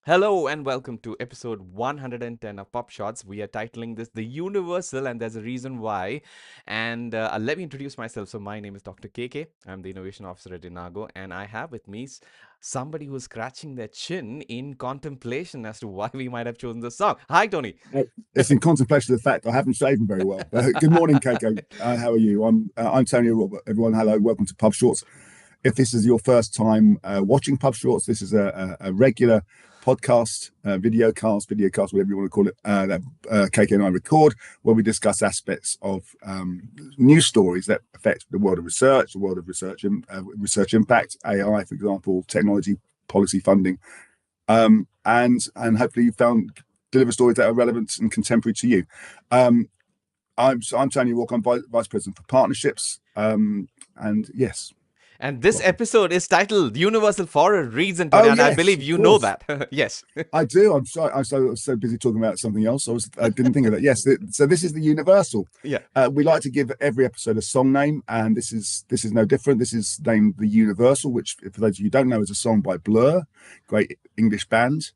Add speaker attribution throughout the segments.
Speaker 1: Hello and welcome to episode 110 of PubShorts. We are titling this The Universal, and there's a reason why. And let me introduce myself. So, my name is Dr. KK. I'm the Innovation Officer at Inago, and I have with me somebody who's scratching their chin in contemplation as to why we might have chosen this song. Hi, Tony.
Speaker 2: It's in contemplation of the fact I haven't shaven very well. Good morning, Keiko. How are you? I'm Tony Robert. Everyone, hello. Welcome to Pub Shorts. If this is your first time watching Pub Shorts, this is a regular podcast, videocast, whatever you want to call it, that KK and I record, where we discuss aspects of news stories that affect the world of research, research impact, AI, for example, technology, policy funding, and hopefully you found deliver stories that are relevant and contemporary to you. I'm Tony Walker. I'm Vice President for Partnerships. And yes.
Speaker 1: And this
Speaker 2: Welcome.
Speaker 1: episode is titled Universal for a reason, Tony,
Speaker 2: Oh
Speaker 1: and I
Speaker 2: yes,
Speaker 1: believe
Speaker 2: of
Speaker 1: you know
Speaker 2: course.
Speaker 1: that. Yes.
Speaker 2: I do. I'm sorry. I was so busy talking about something else. I didn't think of that. Yes. So this is the Universal.
Speaker 1: Yeah.
Speaker 2: We like to give every episode a song name, and this is no different. This is named the Universal, which, for those of you who don't know, is a song by Blur, great English band.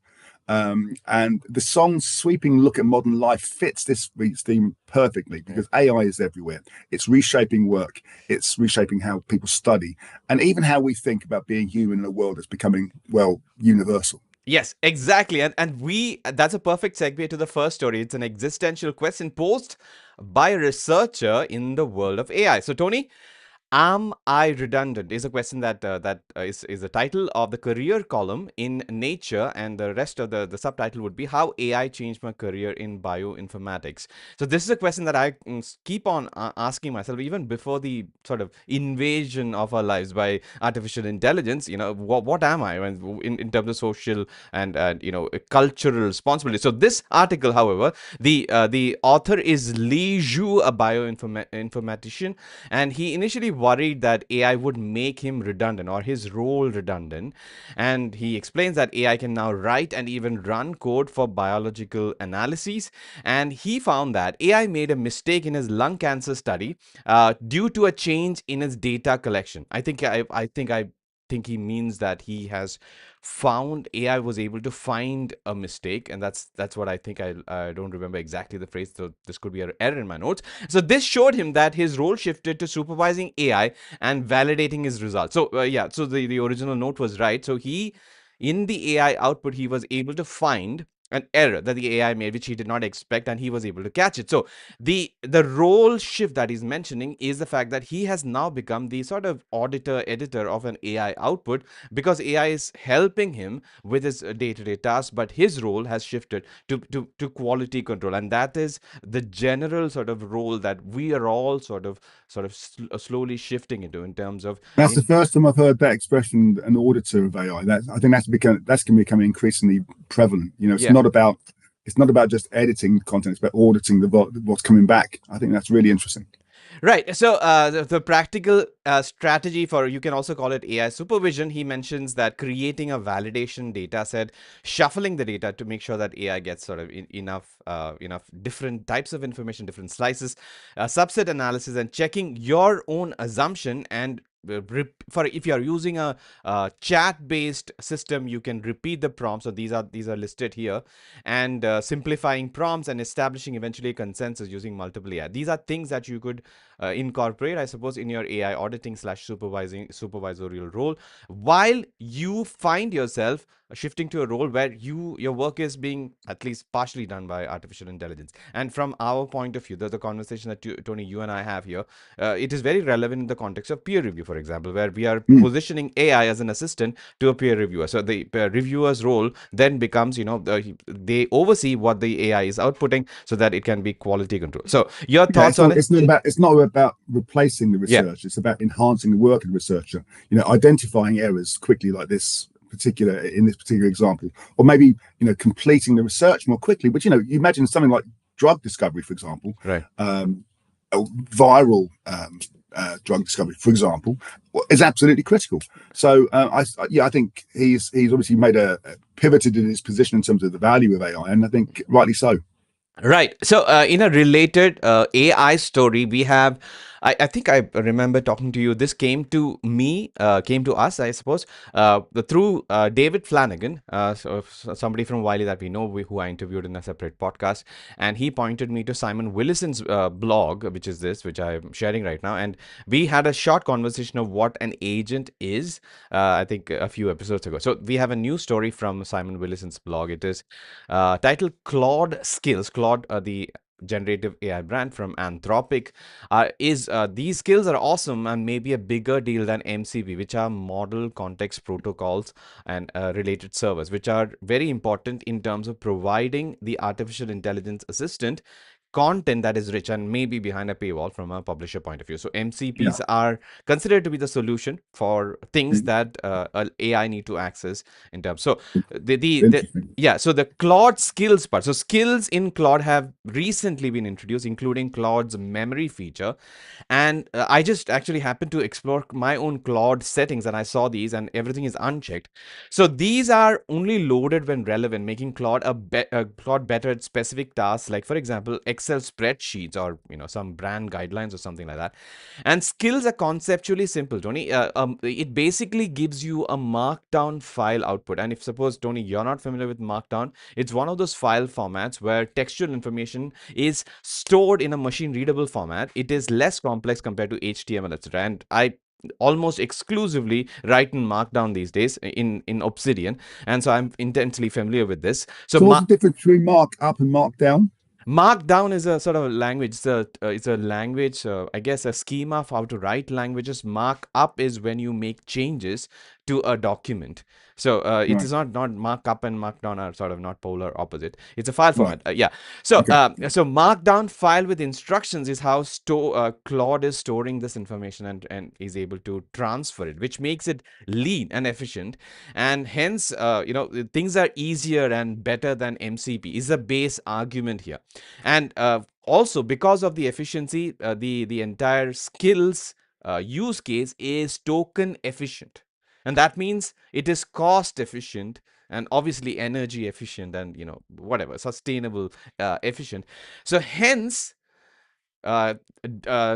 Speaker 2: And the song's sweeping look at modern life fits this week's theme perfectly because AI is everywhere. It's reshaping work, it's reshaping how people study, and even how we think about being human in a world that's becoming, well, universal.
Speaker 1: Yes, exactly. And we that's a perfect segue to the first story. It's an existential question posed by a researcher in the world of AI. So, Tony, am I redundant? Is a question that is the title of the career column in Nature, and the rest of the subtitle would be How AI Changed My Career in Bioinformatics. So this is a question that I keep on asking myself even before the sort of invasion of our lives by artificial intelligence. What am I in terms of social and cultural responsibility? So this article, however, the author is Li Zhu, a bioinformatician, and he initially worried that AI would make him redundant or his role redundant. And he explains that AI can now write and even run code for biological analyses. And he found that AI made a mistake in his lung cancer study due to a change in his data collection. I think he means that he has found AI was able to find a mistake, and that's what I think. I don't remember exactly the phrase, so this could be an error in my notes. So this showed him that his role shifted to supervising AI and validating his results. So yeah, so the original note was right. So he, in the AI output, he was able to find an error that the AI made, which he did not expect, and he was able to catch it. So the role shift that he's mentioning is the fact that he has now become the sort of auditor editor of an AI output, because AI is helping him with his day-to-day tasks, but his role has shifted to quality control, and that is the general sort of role that we are all slowly shifting into in terms of
Speaker 2: That's the
Speaker 1: in
Speaker 2: first time I've heard that expression, an auditor of AI. I think that's going to become increasingly prevalent.
Speaker 1: yeah.
Speaker 2: It's not about just editing content; it's about auditing what's coming back. I think that's really interesting.
Speaker 1: Right. So the practical strategy for, you can also call it AI supervision. He mentions that creating a validation data set, shuffling the data to make sure that AI gets sort of enough different types of information, different slices, subset analysis, and checking your own assumption. And for if you are using a chat-based system, you can repeat the prompts. So these are listed here, and simplifying prompts and establishing eventually a consensus using multiple AI. These are things that you could incorporate, I suppose, in your AI auditing slash supervisorial role, while you find yourself shifting to a role where your work is being at least partially done by artificial intelligence. And from our point of view, the conversation that Tony, you and I have here, it is very relevant in the context of peer review, for example, where we are
Speaker 2: Mm.
Speaker 1: positioning AI as an assistant to a peer reviewer. So the reviewer's role then becomes, they oversee what the AI is outputting so that it can be quality control. So your
Speaker 2: Yeah,
Speaker 1: thoughts on it?
Speaker 2: it's not about replacing the
Speaker 1: Yeah.
Speaker 2: research. It's about enhancing the work of the researcher. Identifying errors quickly, like this particular example, or maybe completing the research more quickly. But you imagine something like drug discovery, for example,
Speaker 1: Right.
Speaker 2: viral drug discovery, for example, is absolutely critical. So I think he's obviously pivoted in his position in terms of the value of AI, and I think rightly so.
Speaker 1: Right. So, in a related AI story, we have I think I remember talking to you. This came to me, came to us, I suppose, through David Flanagan, somebody from Wiley that we know, who I interviewed in a separate podcast. And he pointed me to Simon Willison's blog, which is this, which I'm sharing right now. And we had a short conversation of what an agent is, I think a few episodes ago. So we have a new story from Simon Willison's blog. It is titled Claude Skills. Claude, the generative AI brand from Anthropic, is these skills are awesome and maybe a bigger deal than MCP, which are model context protocols and related servers, which are very important in terms of providing the artificial intelligence assistant content that is rich and maybe behind a paywall from a publisher point of view. So
Speaker 2: Yeah.
Speaker 1: MCPs are considered to be the solution for things
Speaker 2: Mm.
Speaker 1: that AI need to access in terms. So the
Speaker 2: Interesting.
Speaker 1: yeah, so the Claude skills part. So skills in Claude have recently been introduced, including Claude's memory feature. And I just actually happened to explore my own Claude settings and I saw these and everything is unchecked. So these are only loaded when relevant, making Claude Claude better at specific tasks, like for example, Excel spreadsheets or some brand guidelines or something like that. And skills are conceptually simple, Tony. It basically gives you a markdown file output. And if suppose, Tony, you're not familiar with markdown, it's one of those file formats where textual information is stored in a machine readable format. It is less complex compared to HTML, etc. And I almost exclusively write in Markdown these days in Obsidian, and so I'm intensely familiar with this. So
Speaker 2: So what's the difference between mark up and mark down?
Speaker 1: Markdown is a sort of a language. It's a language, I guess, a schema of how to write languages. Markup is when you make changes to a document. So it
Speaker 2: Right.
Speaker 1: is not markup and markdown are sort of not polar opposite. It's a file
Speaker 2: Right.
Speaker 1: format. Yeah. So
Speaker 2: Okay. Yeah.
Speaker 1: so markdown file with instructions is how Claude is storing this information and is able to transfer it, which makes it lean and efficient, and hence things are easier and better than MCP is a base argument here. And also because of the efficiency, the entire skills use case is token efficient, and that means it is cost efficient and obviously energy efficient and whatever sustainable efficient. So hence uh,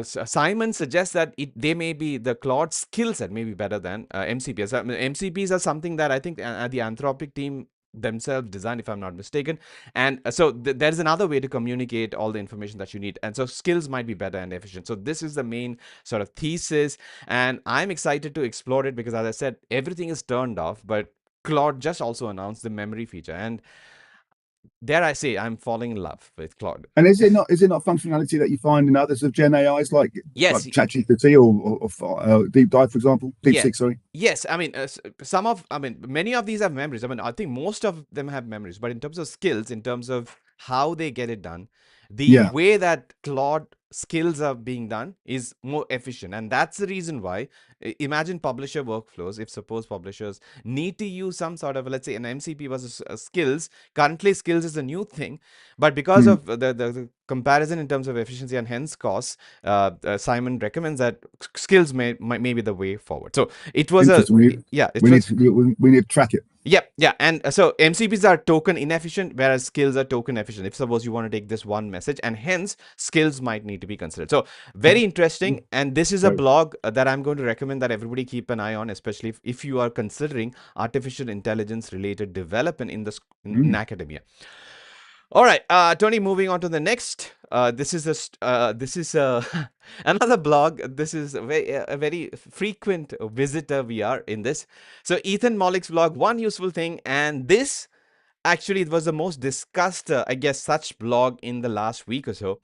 Speaker 1: Simon suggests that they may be the Claude skill set may be better than MCPs. I mean, MCPs are something that I think the Anthropic team themselves designed, if I'm not mistaken. And so there's another way to communicate all the information that you need. And so skills might be better and efficient. So this is the main sort of thesis. And I'm excited to explore it because, as I said, everything is turned off, but Claude just also announced the memory feature. And dare I say, I'm falling in love with Claude.
Speaker 2: And is it not functionality that you find in others of Gen AIs like
Speaker 1: Yes,
Speaker 2: ChatGPT or Deep Dive, for example?
Speaker 1: yeah.
Speaker 2: DeepSeek, sorry.
Speaker 1: Yes, I mean, many of these have memories. I mean, I think most of them have memories, but in terms of skills, in terms of how they get it done, the
Speaker 2: Yeah.
Speaker 1: way that Claude skills are being done is more efficient. And that's the reason why, imagine publisher workflows. If suppose publishers need to use some sort of, let's say, an MCP versus skills, currently skills is a new thing, but because
Speaker 2: Mm.
Speaker 1: of the comparison in terms of efficiency and hence costs, Simon recommends that skills may be the way forward. So it was a
Speaker 2: Interesting.
Speaker 1: yeah, it
Speaker 2: We need
Speaker 1: was
Speaker 2: to we need to track it.
Speaker 1: yeah, and so MCPs are token inefficient, whereas skills are token efficient. If suppose you want to take this one message, and hence skills might need to be considered. So very interesting, and this is a
Speaker 2: Right.
Speaker 1: blog that I'm going to recommend that everybody keep an eye on, especially if you are considering artificial intelligence related development in in
Speaker 2: Mm.
Speaker 1: academia. All right, Tony. Moving on to the next. This is this is another blog. This is a very frequent visitor we are in this. So Ethan Mollick's blog, one useful thing, and this actually it was the most discussed, I guess, such blog in the last week or so.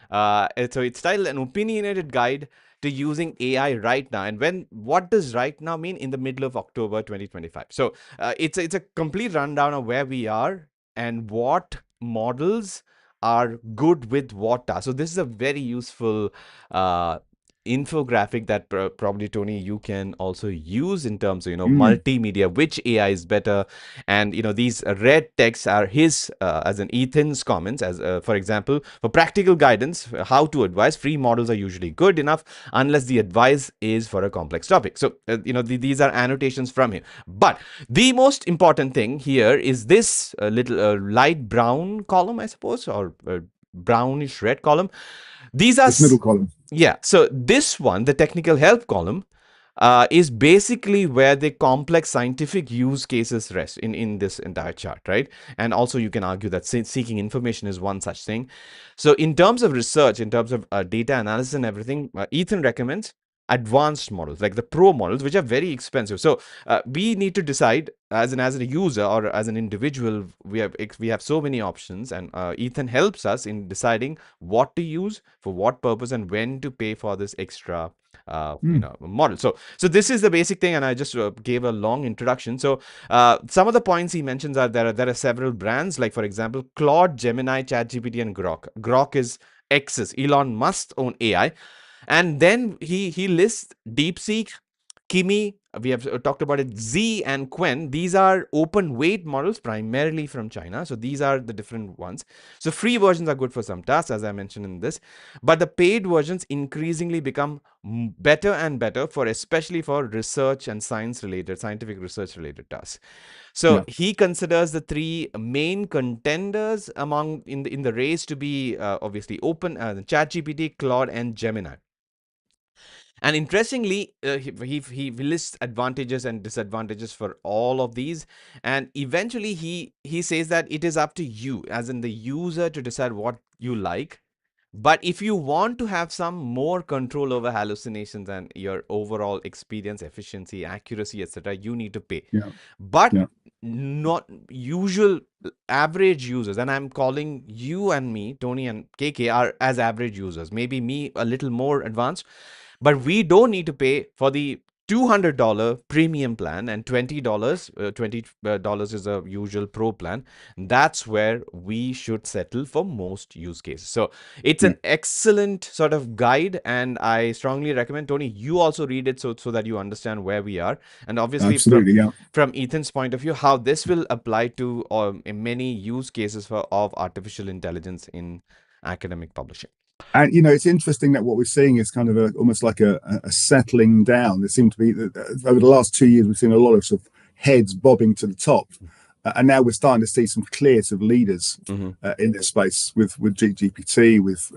Speaker 1: So it's titled "An Opinionated Guide to Using AI Right Now." And what does right now mean? In the middle of October 2025. So it's a complete rundown of where we are and what models are good with what tasks. So this is a very useful uh, infographic that probably, Tony, you can also use in terms of
Speaker 2: Mm.
Speaker 1: multimedia, which AI is better. And these red texts are his as an Ethan's comments, as for example, for practical guidance, how to advise, free models are usually good enough unless the advice is for a complex topic. So these are annotations from him. But the most important thing here is this little light brown column, I suppose, or brownish red column. These are
Speaker 2: This middle column.
Speaker 1: Yeah. So this one, the technical help column, is basically where the complex scientific use cases rest in this entire chart, right? And also, you can argue that seeking information is one such thing. So, in terms of research, in terms of data analysis and everything, Ethan recommends advanced models like the pro models, which are very expensive. So, we need to decide as a user or as an individual. We have so many options, and Ethan helps us in deciding what to use for what purpose and when to pay for this extra
Speaker 2: Mm,
Speaker 1: model. So this is the basic thing, and I just gave a long introduction. So some of the points he mentions are there are several brands, like for example Claude, Gemini, ChatGPT, and Grok. Grok is X's, Elon Musk's own AI. And then he lists DeepSeek, Kimi, we have talked about it, Z and Quen. These are open weight models primarily from China. So these are the different ones. So free versions are good for some tasks, as I mentioned in this, but the paid versions increasingly become better and better for especially for research and scientific research related tasks. So
Speaker 2: yeah,
Speaker 1: he considers the three main contenders among in the race to be obviously open, ChatGPT, Claude, and Gemini. And interestingly, he lists advantages and disadvantages for all of these. And eventually, he says that it is up to you, as in the user, to decide what you like. But if you want to have some more control over hallucinations and your overall experience, efficiency, accuracy, etc., you need to pay.
Speaker 2: yeah,
Speaker 1: But
Speaker 2: yeah.
Speaker 1: not usual average users, and I'm calling you and me, Tony and KK, are as average users. Maybe me a little more advanced, but we don't need to pay for the $200 premium plan, and $20 is a usual pro plan. That's where we should settle for most use cases. So it's
Speaker 2: Yeah.
Speaker 1: an excellent sort of guide, and I strongly recommend, Tony, you also read it so that you understand where we are, and obviously
Speaker 2: Absolutely, yeah.
Speaker 1: from Ethan's point of view, how this will apply to in many use cases of artificial intelligence in academic publishing.
Speaker 2: And it's interesting that what we're seeing is kind of almost like a settling down. There seem to be over the last 2 years we've seen a lot of sort of heads bobbing to the top, and now we're starting to see some clear sort of leaders
Speaker 1: Mm-hmm.
Speaker 2: in this space with GPT, with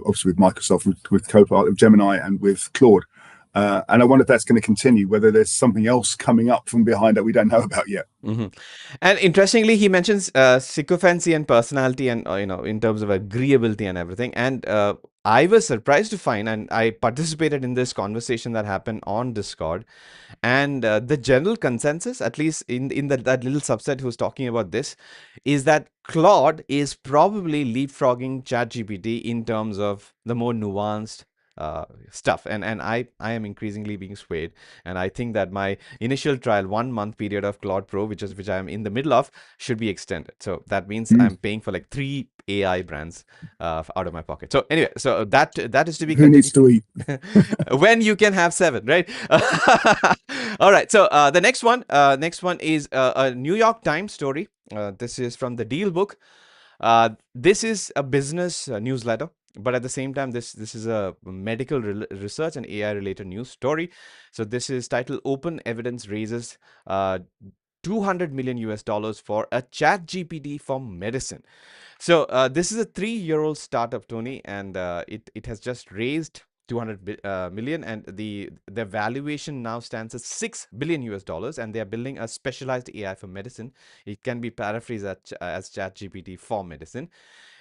Speaker 2: obviously with Microsoft, with Copilot, with Gemini, and with Claude. And I wonder if that's going to continue. Whether there's something else coming up from behind that we don't know about yet.
Speaker 1: Mm-hmm. And interestingly, he mentions sycophancy and personality, and in terms of agreeability and everything. And I was surprised to find, and I participated in this conversation that happened on Discord, and the general consensus, at least in that little subset who's talking about this, is that Claude is probably leapfrogging ChatGPT in terms of the more nuanced stuff. And I am increasingly being swayed, and I think that my initial trial 1 month period of Claude Pro, which I am in the middle of, should be extended. So that means
Speaker 2: Mm.
Speaker 1: I'm paying for like 3 AI brands out of my pocket. So anyway, so that is to be
Speaker 2: Who needs
Speaker 1: continued.
Speaker 2: to eat?
Speaker 1: When you can have 7, right? All right. So the next one is a New York Times story. This is from the Deal Book. This is a business newsletter, but at the same time, this is a medical research and AI related news story. So this is titled "Open Evidence Raises 200 million US dollars for a Chat GPT for medicine." So this is a 3-year-old startup, Tony, and it has just raised 200 million, and the valuation now stands at 6 billion US dollars, and they are building a specialized AI for medicine. It can be paraphrased as ChatGPT for medicine.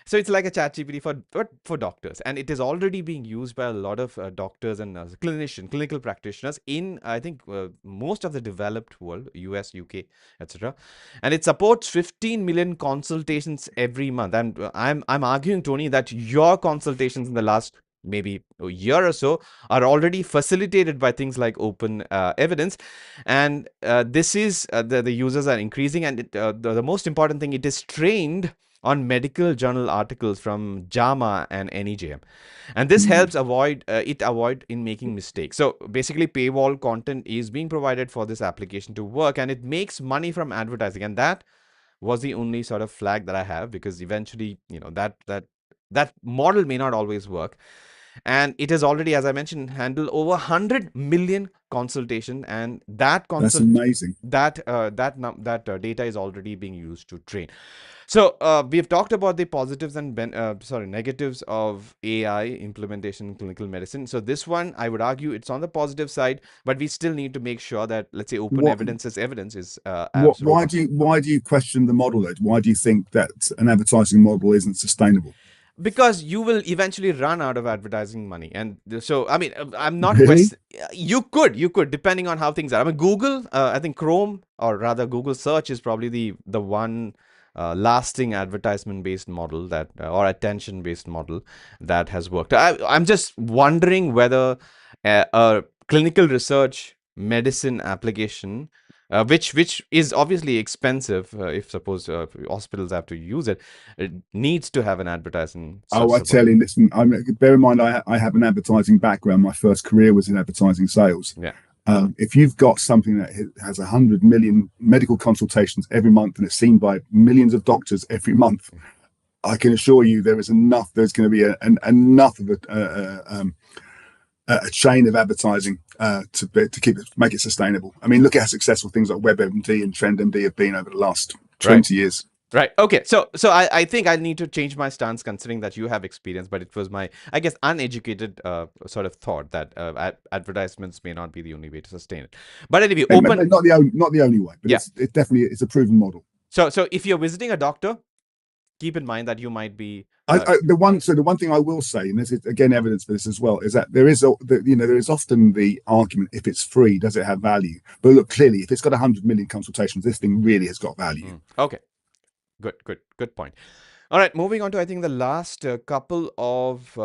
Speaker 1: So it's like a chat GPT for doctors, and it is already being used by a lot of doctors and clinical practitioners in, I think, most of the developed world, US, UK, etc. And it supports 15 million consultations every month. And I'm arguing, Tony, that your consultations in the last maybe a year or so are already facilitated by things like open evidence. And this is the users are increasing, and the most important thing, it is trained on medical journal articles from JAMA and NEJM, and this
Speaker 2: Mm.
Speaker 1: helps avoid in making mistakes. So basically, paywall content is being provided for this application to work, and it makes money from advertising. And that was the only sort of flag that I have, because eventually, that model may not always work. And it has already, as I mentioned, handled over 100 million consultation, and that
Speaker 2: That's
Speaker 1: consult
Speaker 2: amazing.
Speaker 1: that data is already being used to train. So we have talked about the positives and negatives of AI implementation in clinical medicine. So this one, I would argue, it's on the positive side, but we still need to make sure that, let's say, open
Speaker 2: What
Speaker 1: evidence is evidence is
Speaker 2: why
Speaker 1: robust.
Speaker 2: do you question the model though? Why do you think that an advertising model isn't sustainable?
Speaker 1: Because you will eventually run out of advertising money, and so I mean, I'm not
Speaker 2: Really?
Speaker 1: question. You could depending on how things are. I mean, Google, I think Chrome, or rather Google search, is probably the one lasting advertisement based model that or attention based model that has worked. I'm just wondering whether a clinical research medicine application, which is obviously expensive, if suppose hospitals have to use it, it needs to have an advertising
Speaker 2: Oh, I
Speaker 1: support.
Speaker 2: tell you, listen. Bear in mind, I have an advertising background. My first career was in advertising sales.
Speaker 1: Yeah.
Speaker 2: If you've got something that has 100 million medical consultations every month and it's seen by millions of doctors every month, I can assure you there is enough. There's going to be enough of a chain of advertising to keep it, make it sustainable. I mean, look at how successful things like WebMD and TrendMD have been over the last
Speaker 1: Right.
Speaker 2: 20 years.
Speaker 1: Right. Okay. So I think I need to change my stance considering that you have experience, but it was my, I guess, uneducated sort of thought that advertisements may not be the only way to sustain it. But anyway, open.
Speaker 2: Not the only way, but
Speaker 1: Yeah.
Speaker 2: it definitely it's a proven model.
Speaker 1: So if you're visiting a doctor, keep in mind that you might be.
Speaker 2: The one thing I will say, and this is again evidence for this as well, is that there is often the argument, if it's free, does it have value? But look, clearly, if it's got 100 million consultations, this thing really has got value.
Speaker 1: Okay. Good point. All right. Moving on to, I think, the last couple of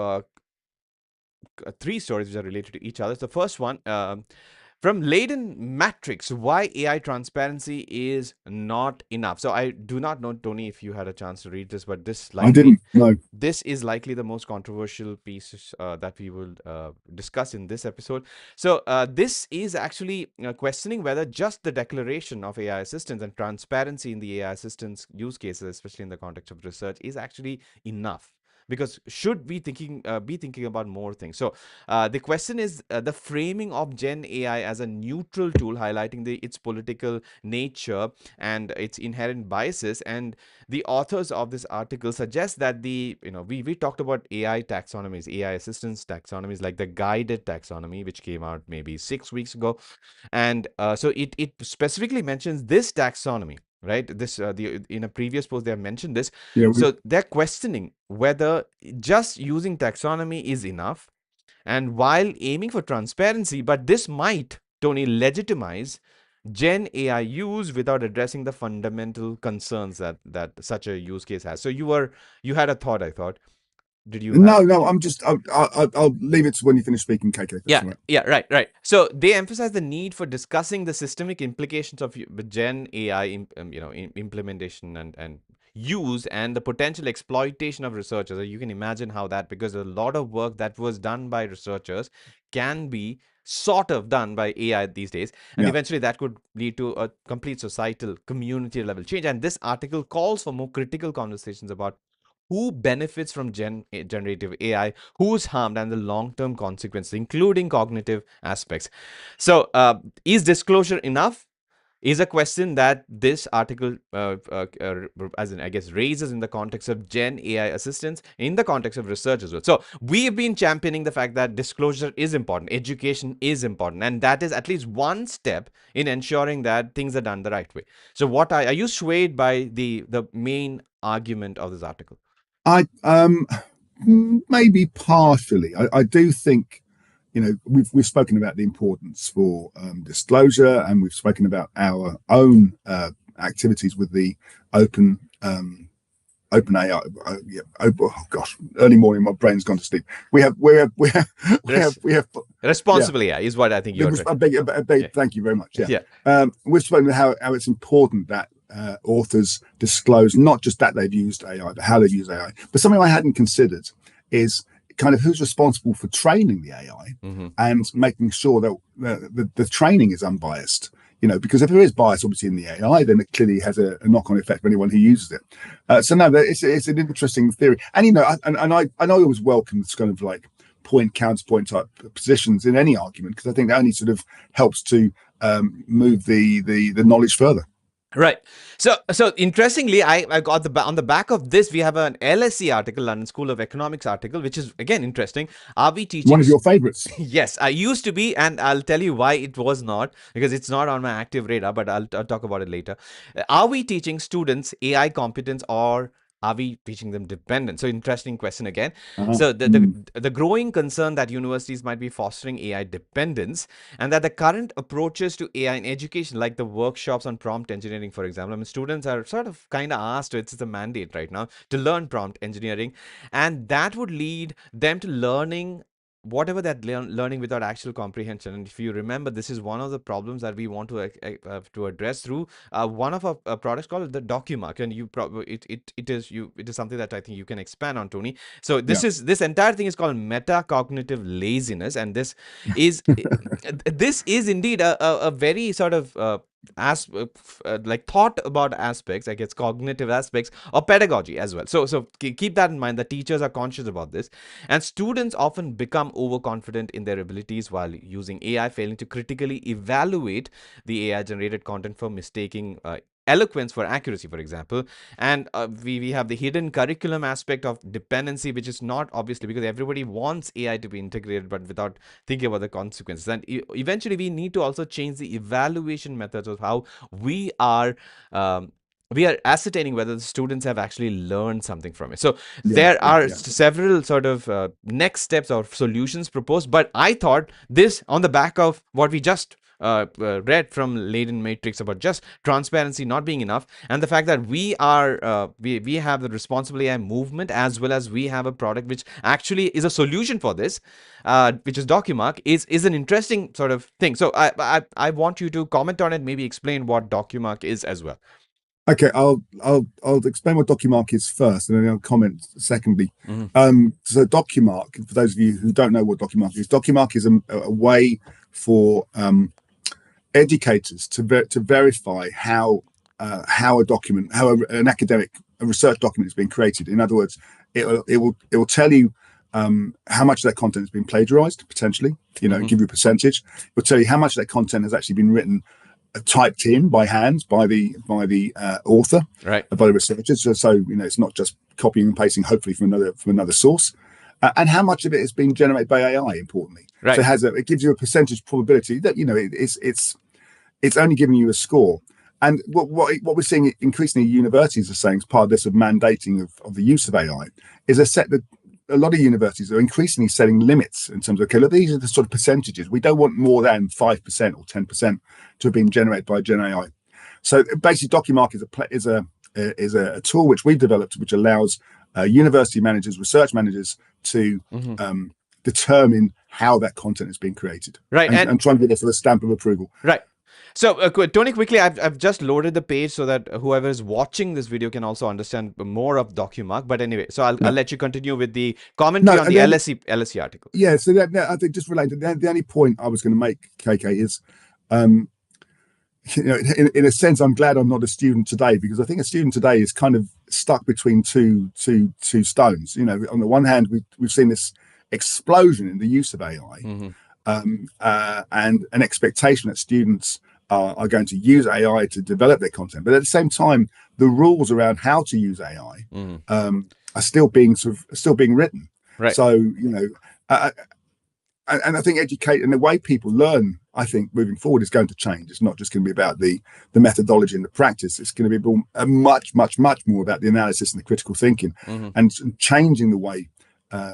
Speaker 1: three stories which are related to each other. The first one, from Leiden Matrix, why AI transparency is not enough. So I do not know, Tony, if you had a chance to read this, but
Speaker 2: I didn't know.
Speaker 1: this is likely the most controversial piece that we will discuss in this episode. So this is actually questioning whether just the declaration of AI assistance and transparency in the AI assistance use cases, especially in the context of research, is actually enough. Because should we be thinking about more things? So the question is the framing of Gen AI as a neutral tool, highlighting its political nature and its inherent biases. And the authors of this article suggest that we talked about AI taxonomies, AI assistance taxonomies, like the guided taxonomy, which came out maybe 6 weeks ago, and so it specifically mentions this taxonomy, right? This in a previous post they have mentioned this.
Speaker 2: Yeah,
Speaker 1: So they're questioning whether just using taxonomy is enough, and while aiming for transparency, but this might, Tony, legitimize Gen AI use without addressing the fundamental concerns that such a use case has. So you had a thought, I thought. Did you have?
Speaker 2: no. I'll leave it to when you finish speaking, KK. That's
Speaker 1: Yeah,
Speaker 2: all right.
Speaker 1: yeah, right. So they emphasize the need for discussing the systemic implications of Gen AI, implementation and use, and the potential exploitation of researchers. You can imagine how that, because a lot of work that was done by researchers can be sort of done by AI these days, and
Speaker 2: Yeah.
Speaker 1: eventually that could lead to a complete societal, community level change. And this article calls for more critical conversations about who benefits from generative AI, who's harmed, and the long-term consequences, including cognitive aspects. So, is disclosure enough? Is a question that this article, as in, I guess, raises in the context of Gen AI assistance, in the context of research as well. So we've been championing the fact that disclosure is important, education is important, and that is at least one step in ensuring that things are done the right way. So, are you swayed by the main argument of this article?
Speaker 2: I maybe partially. I do think, we've spoken about the importance for disclosure, and we've spoken about our own activities with the open AI. Oh gosh, early morning, my brain's gone to sleep. We have yeah.
Speaker 1: Responsible AI is what I think you're trying. Yeah.
Speaker 2: Thank you very much. Yeah,
Speaker 1: Yeah.
Speaker 2: we've spoken about how it's important that authors disclose not just that they've used AI, but how they've used AI. But something I hadn't considered is kind of who's responsible for training the AI and making sure that the training is unbiased. Because if there is bias, obviously, in the AI, then it clearly has a knock-on effect for anyone who uses it. So no, it's an interesting theory, and I always welcome this kind of like point counterpoint type positions in any argument, because I think that only sort of helps to move the knowledge further.
Speaker 1: Right. So interestingly, I got on the back of this, we have an LSE article, London School of Economics article, which is again interesting. Are we
Speaker 2: One
Speaker 1: teaching
Speaker 2: of your favorites.
Speaker 1: Yes, I used to be, and I'll tell you why it was not, because it's not on my active radar, but I'll talk about it later. Are we teaching students AI competence, or are we teaching them dependence? So, interesting question again.
Speaker 2: Uh-huh.
Speaker 1: So,
Speaker 2: Mm.
Speaker 1: the growing concern that universities might be fostering AI dependence, and that the current approaches to AI in education, like the workshops on prompt engineering, for example, I mean, students are sort of kind of asked, it's a mandate right now, to learn prompt engineering, and that would lead them to learning whatever that learning without actual comprehension. And if you remember, this is one of the problems that we want to address through one of our products called the documark, and you probably it is something that I think you can expand on, Tony. So
Speaker 2: Yeah.
Speaker 1: this entire thing is called metacognitive laziness, and is this is indeed a very sort of as like thought about aspects, I guess, cognitive aspects or pedagogy as well. So keep that in mind, that teachers are conscious about this, and students often become overconfident in their abilities while using AI, failing to critically evaluate the AI generated content for mistaking eloquence for accuracy, for example. And we have the hidden curriculum aspect of dependency, which is not obviously, because everybody wants AI to be integrated, but without thinking about the consequences. And eventually, we need to also change the evaluation methods of how we are. We are ascertaining whether the students have actually learned something from it. So
Speaker 2: Yeah.
Speaker 1: there
Speaker 2: Yeah.
Speaker 1: are
Speaker 2: Yeah.
Speaker 1: several sort of next steps or solutions proposed, but I thought this, on the back of what we just read from Leiden Matrix about just transparency not being enough, and the fact that we have the responsible AI movement, as well as we have a product which actually is a solution for this, which is DocuMark, is an interesting sort of thing. So I want you to comment on it, maybe explain what DocuMark is as well.
Speaker 2: Okay, I'll explain what DocuMark is first, and then I'll comment secondly.
Speaker 1: Mm-hmm.
Speaker 2: So DocuMark, for those of you who don't know what DocuMark is a way for educators to verify how a document, an academic, a research document is being created. In other words, it will tell you how much of that content has been plagiarized potentially. You know,
Speaker 1: Mm-hmm.
Speaker 2: give you a percentage. It will tell you how much of that content has actually been written, typed in by hand by the author,
Speaker 1: Right.
Speaker 2: by the researchers. So you know, it's not just copying and pasting, hopefully from another source. And how much of it is being generated by AI, importantly. So
Speaker 1: Right.
Speaker 2: it gives you a percentage probability that, you know, it's only giving you a score. And what we're seeing increasingly universities are saying as part of this, of mandating of the use of AI, is a lot of universities are increasingly setting limits in terms of, okay, look, these are the sort of percentages. We don't want more than 5% or 10% to have been generated by Gen AI. So basically, DocuMark is a tool which we've developed, which allows university managers, research managers to
Speaker 1: Mm-hmm.
Speaker 2: determine how that content is being created,
Speaker 1: Right.
Speaker 2: and try and give it a stamp of approval.
Speaker 1: Right. So, Tony, quickly, I've just loaded the page so that whoever is watching this video can also understand more of DocuMark. But anyway, so I'll
Speaker 2: Yeah.
Speaker 1: let you continue with the commentary
Speaker 2: No,
Speaker 1: on
Speaker 2: and
Speaker 1: the
Speaker 2: then
Speaker 1: LSE article.
Speaker 2: yeah. So I think just related. The only point I was going to make, KK, is, um, you know, in a sense, I'm glad I'm not a student today, because I think a student today is kind of stuck between two stones. You know, on the one hand, we've seen this explosion in the use of AI,
Speaker 1: Mm-hmm.
Speaker 2: and an expectation that students are going to use AI to develop their content. But at the same time, the rules around how to use AI
Speaker 1: Mm-hmm.
Speaker 2: are still being written.
Speaker 1: Right.
Speaker 2: So, you know, and I think educate and the way people learn, I think moving forward, is going to change. It's not just going to be about the methodology and the practice. It's going to be much more about the analysis and the critical thinking,
Speaker 1: Mm-hmm.
Speaker 2: and changing the way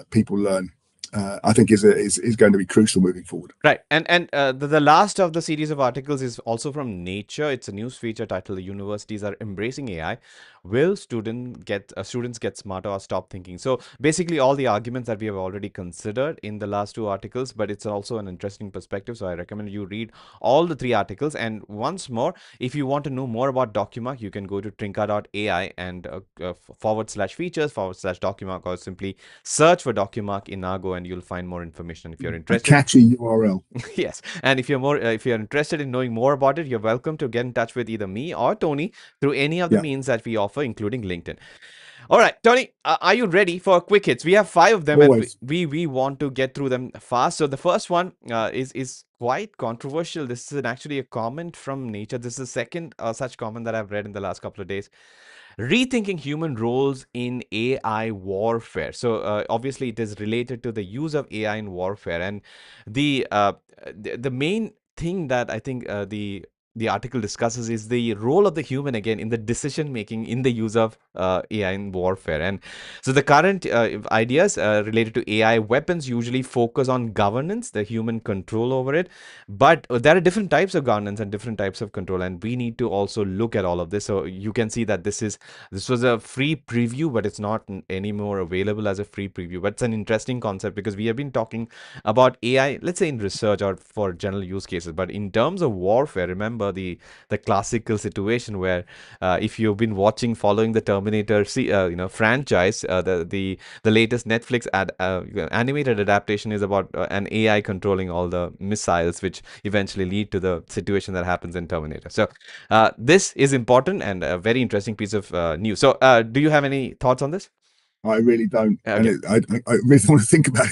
Speaker 2: people learn. I think is going to be crucial moving forward.
Speaker 1: Right, and the last of the series of articles is also from Nature. It's a news feature titled "Universities Are Embracing AI. Will students get smarter or stop thinking?" So basically, all the arguments that we have already considered in the last two articles, but it's also an interesting perspective. So I recommend you read all the three articles. And once more, if you want to know more about DocuMark, you can go to trinka.ai and /features/DocuMark, or simply search for DocuMark in Argo, and you'll find more information if you're
Speaker 2: A
Speaker 1: interested.
Speaker 2: catchy URL.
Speaker 1: Yes, and if you're interested in knowing more about it, you're welcome to get in touch with either me or Tony through any of the
Speaker 2: Yeah.
Speaker 1: means that we offer, including LinkedIn. All right, Tony, are you ready for quick hits? We have 5 of them, and
Speaker 2: Always.
Speaker 1: we want to get through them fast. So the first one is quite controversial. This is actually a comment from Nature. This is the second such comment that I've read in the last couple of days. Rethinking human roles in AI warfare. So obviously, it is related to the use of AI in warfare, and the main thing that I think the article discusses is the role of the human again in the decision making in the use of AI in warfare. And so the current ideas related to AI weapons usually focus on governance, the human control over it. But there are different types of governance and different types of control, and we need to also look at all of this. So you can see that this was a free preview, but it's not anymore available as a free preview. But it's an interesting concept because we have been talking about AI, let's say in research or for general use cases. But in terms of warfare, remember the classical situation where if you've been following the Terminator franchise, the latest Netflix animated adaptation is about an AI controlling all the missiles, which eventually lead to the situation that happens in Terminator. So this is important and a very interesting piece of news. So do you have any thoughts on this?
Speaker 2: I really don't, and
Speaker 1: Okay.
Speaker 2: I really want to think about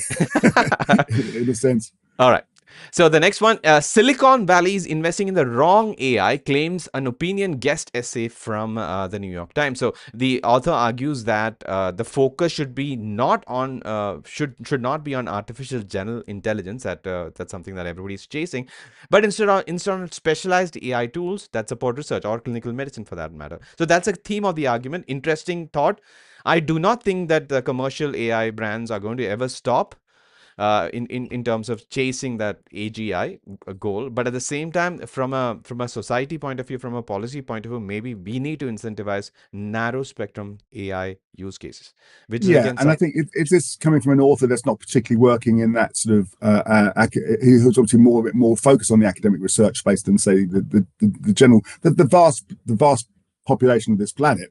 Speaker 2: it in a sense.
Speaker 1: All right. So the next one, Silicon Valley is investing in the wrong AI, claims an opinion guest essay from the New York Times. So the author argues that the focus should be not on should not be on artificial general intelligence. That's something that everybody is chasing, but instead on specialized AI tools that support research or clinical medicine for that matter. So that's a theme of the argument. Interesting thought. I do not think that the commercial AI brands are going to ever stop in terms of chasing that AGI goal. But at the same time, from a society point of view, from a policy point of view, maybe we need to incentivize narrow spectrum AI use cases, which is
Speaker 2: Yeah,
Speaker 1: again
Speaker 2: and I think if this is coming from an author that's not particularly working in that sort of, who's obviously more focused on the academic research space than say the general, the vast population of this planet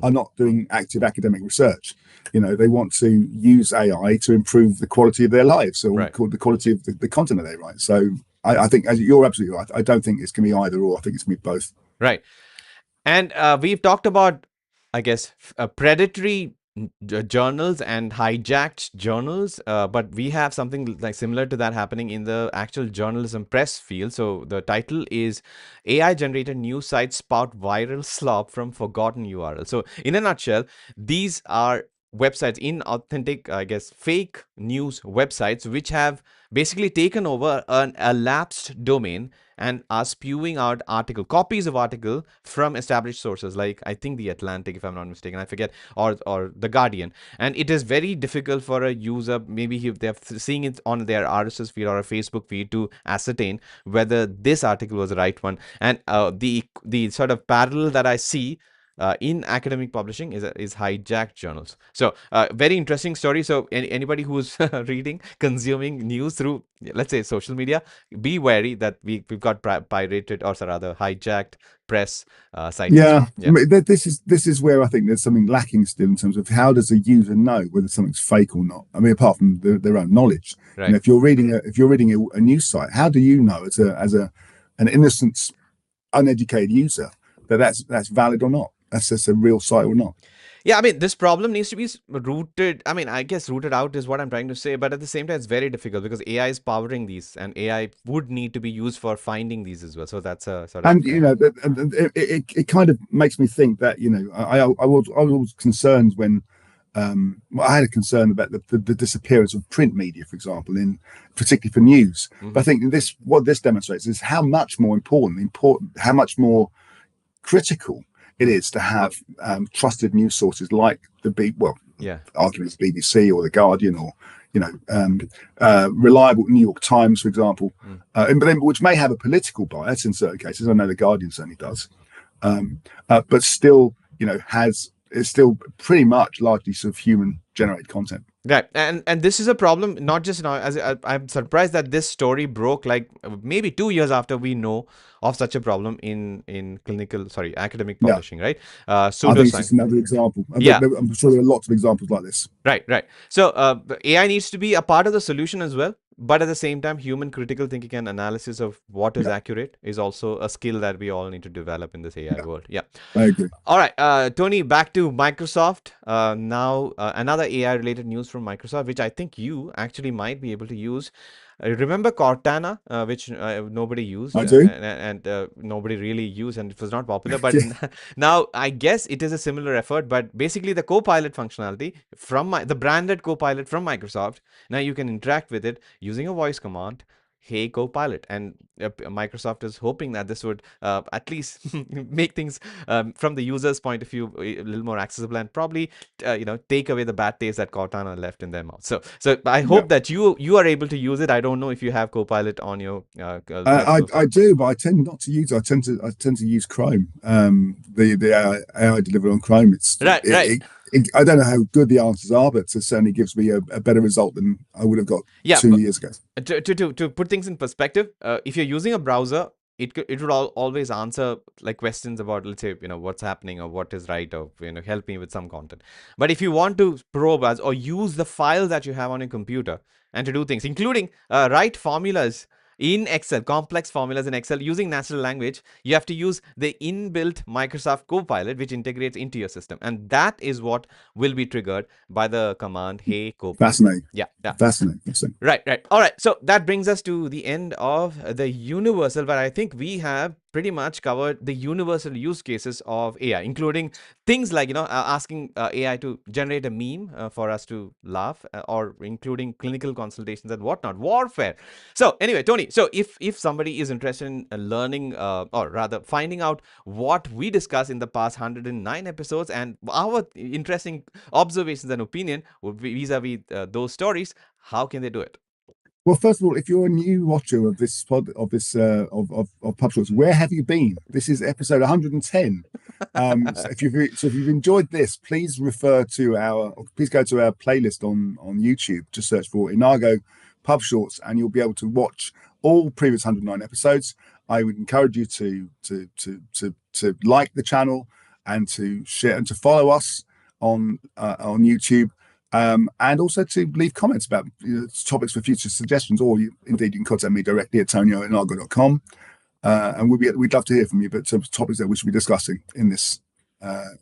Speaker 2: are not doing active academic research. They want to use AI to improve the quality of their lives, or
Speaker 1: right,
Speaker 2: the quality of the content that they write. So I think, as you're absolutely right, I don't think it's going to be either or. I think it's going to be both.
Speaker 1: right. And we've talked about, I guess, predatory journals and hijacked journals, but we have something like similar to that happening in the actual journalism press field. So the title is AI generated news sites spout viral slop from forgotten URL. So in a nutshell, these are websites, inauthentic, I guess, fake news websites, which have basically taken over a lapsed domain and are spewing out copies of article from established sources like I think the Atlantic, if I'm not mistaken, I forget, or the Guardian. And it is very difficult for a user, maybe if they're seeing it on their RSS feed or a Facebook feed, to ascertain whether this article was the right one. And the sort of parallel that I see in academic publishing is hijacked journals. So very interesting story. So anybody who's reading, consuming news through, let's say, social media, be wary that we've got pirated, or rather hijacked press sites as well.
Speaker 2: Yeah,
Speaker 1: Yeah,
Speaker 2: this is where I think there's something lacking still in terms of how does a user know whether something's fake or not. I mean, apart from their own knowledge,
Speaker 1: right.
Speaker 2: if you're reading a news site, how do you know as an innocent, uneducated user that's valid or not? That's just a real site or not?
Speaker 1: Yeah, I mean, this problem needs to be rooted. I mean, I guess rooted out is what I'm trying to say, but at the same time, it's very difficult because AI is powering these, and AI would need to be used for finding these as well. So that's a sort of
Speaker 2: And it kind of makes me think that I was concerned when I had a concern about the disappearance of print media, for example, in particularly for news. But I think what this demonstrates is how much more important, how much more critical it is to have trusted news sources like
Speaker 1: yeah,
Speaker 2: arguably the BBC or the Guardian, or reliable New York Times, for example, which may have a political bias in certain cases. I know the Guardian certainly does, but still, it's still pretty much largely sort of human generated content.
Speaker 1: right. And this is a problem not just now. I'm surprised that this story broke like maybe 2 years after we know of such a problem in academic
Speaker 2: Yeah,
Speaker 1: publishing, right?
Speaker 2: I think it's
Speaker 1: Pseudoscience.
Speaker 2: just another example.
Speaker 1: Yeah,
Speaker 2: I'm sure there are lots of examples like this.
Speaker 1: right, right. So AI needs to be a part of the solution as well. but at the same time, human critical thinking and analysis of what is
Speaker 2: Yeah,
Speaker 1: accurate is also a skill that we all need to develop in this AI
Speaker 2: yeah,
Speaker 1: world. Yeah.
Speaker 2: I agree.
Speaker 1: All right, Tony, back to Microsoft. Now, another AI related news from Microsoft, which I think you actually might be able to use. Remember Cortana, which nobody used
Speaker 2: I do.
Speaker 1: and nobody really used, and it was not popular. But
Speaker 2: Yeah,
Speaker 1: now I guess it is a similar effort. But basically, the Copilot functionality from the branded Copilot from Microsoft. Now you can interact with it using a voice command. Hey Copilot, and Microsoft is hoping that this would at least make things from the user's point of view a little more accessible, and probably take away the bad taste that Cortana left in their mouth. So I
Speaker 2: yeah.
Speaker 1: hope that you are able to use it. I don't know if you have Copilot on your
Speaker 2: I do, but I tend not to use. I tend to use Chrome. The AI delivered on Chrome.
Speaker 1: right, right.
Speaker 2: I don't know how good the answers are, but it certainly gives me a better result than I would have got
Speaker 1: Yeah,
Speaker 2: 2 years ago.
Speaker 1: to put things in perspective, if you're using a browser, it would always answer like questions about, let's say, what's happening or what is right, or help me with some content. But if you want to probe as or use the files that you have on your computer and to do things, including write formulas in Excel, complex formulas in Excel using natural language, you have to use the inbuilt Microsoft Copilot, which integrates into your system, and that is what will be triggered by the command "Hey Copilot."
Speaker 2: Fascinating,
Speaker 1: Yeah, yeah.
Speaker 2: fascinating.
Speaker 1: Right, right. All right. So that brings us to the end of the universal, but I think we have pretty much covered the universal use cases of AI, including things like, asking AI to generate a meme for us to laugh, or including clinical consultations and whatnot, warfare. So anyway, Tony, so if somebody is interested in learning, or rather finding out what we discussed in the past 109 episodes and our interesting observations and opinion vis-a-vis those stories, how can they do it?
Speaker 2: Well, first of all, if you're a new watcher of this of PubShorts, where have you been? This is episode 110. So if you've enjoyed this, please go to our playlist on YouTube. Just search for Inago PubShorts, and you'll be able to watch all previous 109 episodes. I would encourage you to like the channel and to share and to follow us on YouTube. And also to leave comments about topics for future suggestions, or indeed you can contact me directly at tonio@argo.com, and we'd love to hear from you. But some topics that we should be discussing in this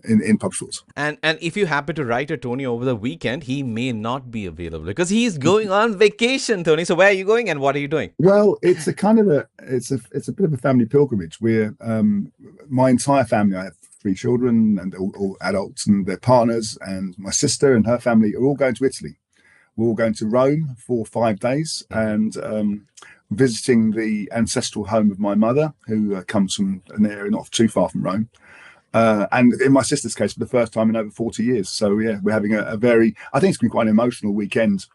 Speaker 2: in PubShorts.
Speaker 1: And if you happen to write to Tony over the weekend, he may not be available because he's going on vacation, Tony. So where are you going and what are you doing?
Speaker 2: Well, it's a bit of a family pilgrimage. We're my entire family. I have 3 children and all adults and their partners, and my sister and her family are all going to Italy. We're all going to Rome for 5 days and visiting the ancestral home of my mother, who comes from an area not too far from Rome. And in my sister's case, for the first time in over 40 years. So yeah, we're having a very, I think it's been quite an emotional weekend,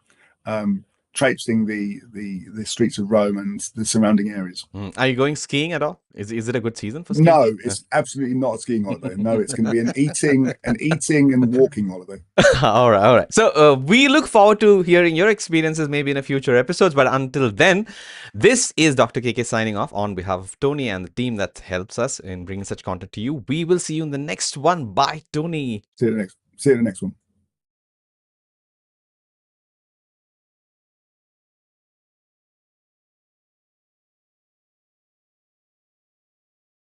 Speaker 2: traipsing the streets of Rome and the surrounding areas.
Speaker 1: Are you going skiing at all? Is it a good season for skiing?
Speaker 2: No, it's absolutely not a skiing holiday. No, it's going to be an eating and walking holiday.
Speaker 1: All right, all right. So we look forward to hearing your experiences maybe in a future episodes. But until then, this is Dr. KK signing off on behalf of Tony and the team that helps us in bringing such content to you. We will see you in the next one. Bye, Tony.
Speaker 2: See you in the next one.